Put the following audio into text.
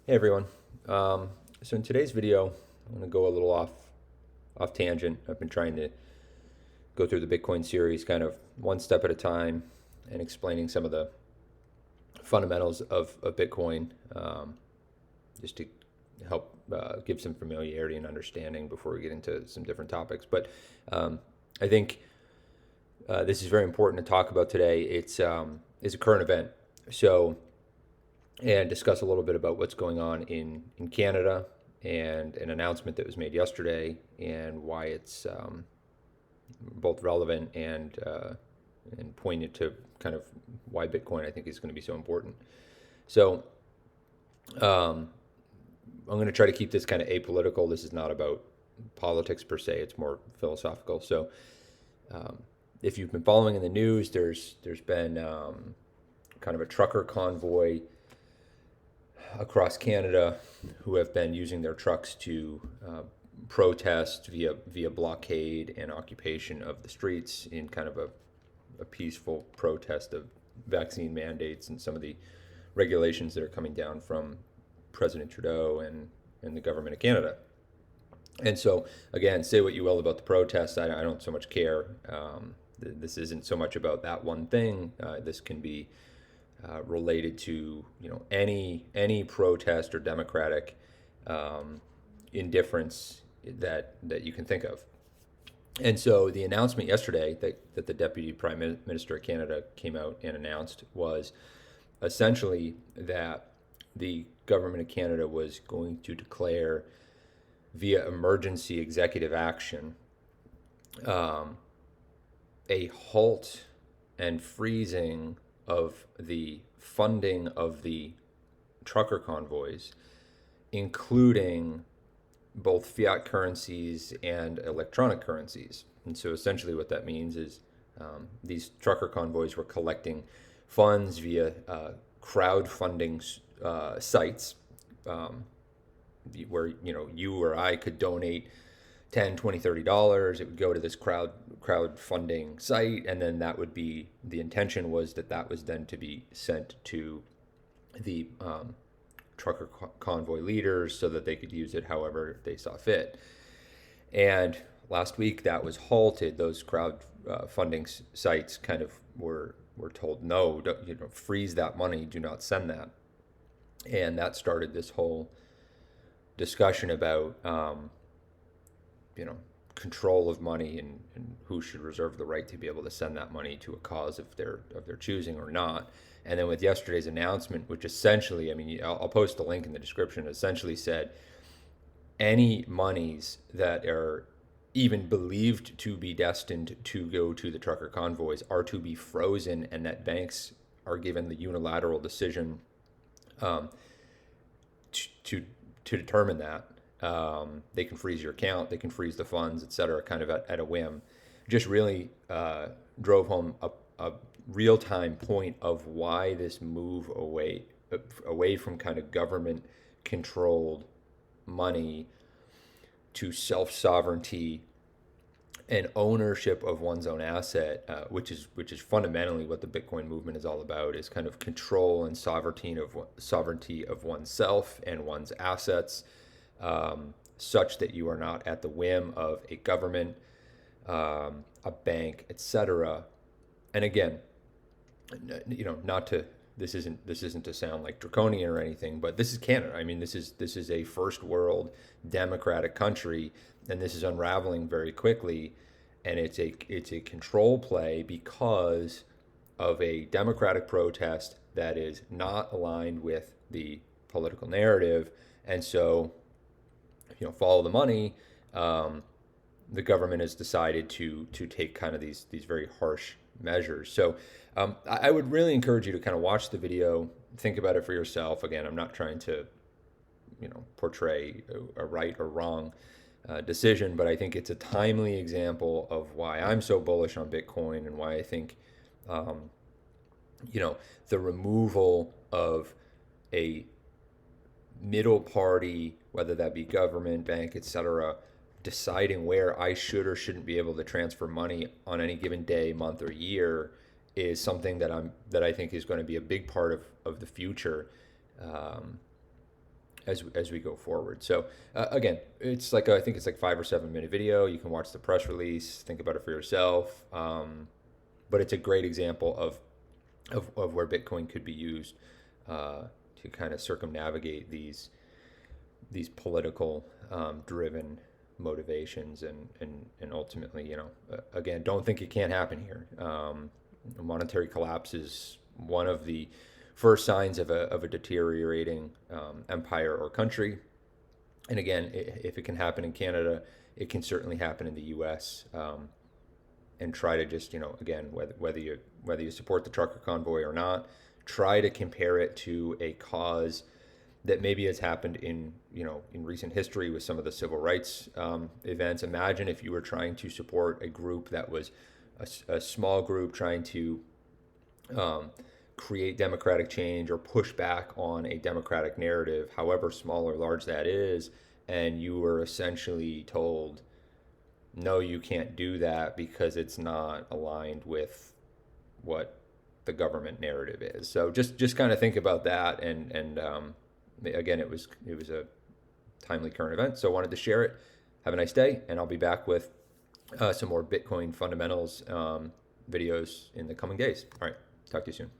Hey everyone. So in today's video, I'm going to go a little off tangent. I've been trying to go through the Bitcoin series kind of one step at a time and explaining some of the fundamentals of Bitcoin, just to help give some familiarity and understanding before we get into some different topics. But I think this is very important to talk about today. It's a current event. So and discuss a little bit about what's going on in Canada and an announcement that was made yesterday and why it's both relevant and pointed to kind of why Bitcoin I think is going to be so important. So um, I'm going to try to keep this kind of apolitical. This is not about politics per se; it's more philosophical. So if you've been following in the news, there's been kind of a trucker convoy across Canada who have been using their trucks to protest via blockade and occupation of the streets in kind of a peaceful protest of vaccine mandates and some of the regulations that are coming down from President Trudeau and the government of Canada. And so, again, say what you will about the protests. I don't so much care. This isn't so much about that one thing. This can be related to any protest or democratic indifference that you can think of. And so the announcement yesterday that the Deputy Prime Minister of Canada came out and announced was essentially that the government of Canada was going to declare via emergency executive action um, a halt and freezing of the funding of the trucker convoys, including both fiat currencies and electronic currencies. And so essentially, what that means is these trucker convoys were collecting funds via crowdfunding sites, um, where you or I could donate 10, 20, $30. It would go to this crowdfunding site, and then that would be the intention was that was then to be sent to the trucker convoy leaders so that they could use it however they saw fit. And last week that was halted. Those funding sites kind of were told no, freeze that money, do not send that. And that started this whole discussion about control of money and who should reserve the right to be able to send that money to a cause of their choosing or not. And then with yesterday's announcement, which essentially, I mean, I'll post a link in the description, essentially said any monies that are even believed to be destined to go to the trucker convoys are to be frozen, and that banks are given the unilateral decision um, to determine that. They can freeze your account, they can freeze the funds, et cetera, kind of at a whim. Just really drove home a real time point of why this move away from kind of government controlled money to self sovereignty and ownership of one's own asset, which is fundamentally what the Bitcoin movement is all about, is kind of control and sovereignty of oneself and one's assets, such that you are not at the whim of a government, a bank, etc. And again, not to this isn't to sound like draconian or anything, but this is Canada. I mean, this is a first world democratic country, and this is unraveling very quickly, and it's a control play because of a democratic protest that is not aligned with the political narrative, and so follow the money. The government has decided to take kind of these very harsh measures. So I would really encourage you to kind of watch the video, think about it for yourself. Again, I'm not trying to portray a right or wrong decision, but I think it's a timely example of why I'm so bullish on Bitcoin and why I think um, the removal of a middle party, whether that be government, bank, etc., deciding where I should or shouldn't be able to transfer money on any given day, month, or year is something that I think is going to be a big part of the future. Um, as we go forward. So again, it's like I think it's like 5 or 7 minute video. You can watch the press release, think about it for yourself. But it's a great example of where Bitcoin could be used to kind of circumnavigate these political driven motivations and ultimately, again, don't think it can't happen here. Monetary collapse is one of the first signs of a deteriorating empire or country. And again, if it can happen in Canada, it can certainly happen in the U.S. And try to just, again, whether you support the trucker convoy or not, try to compare it to a cause that maybe has happened in recent history with some of the civil rights events. Imagine if you were trying to support a group that was a small group trying to create democratic change or push back on a democratic narrative, however small or large that is, and you were essentially told, no, you can't do that because it's not aligned with what the government narrative is. So just kind of think about that, and again, it was a timely current event, so I wanted to share it. Have a nice day, and I'll be back with some more Bitcoin fundamentals videos in the coming days. All right, talk to you soon.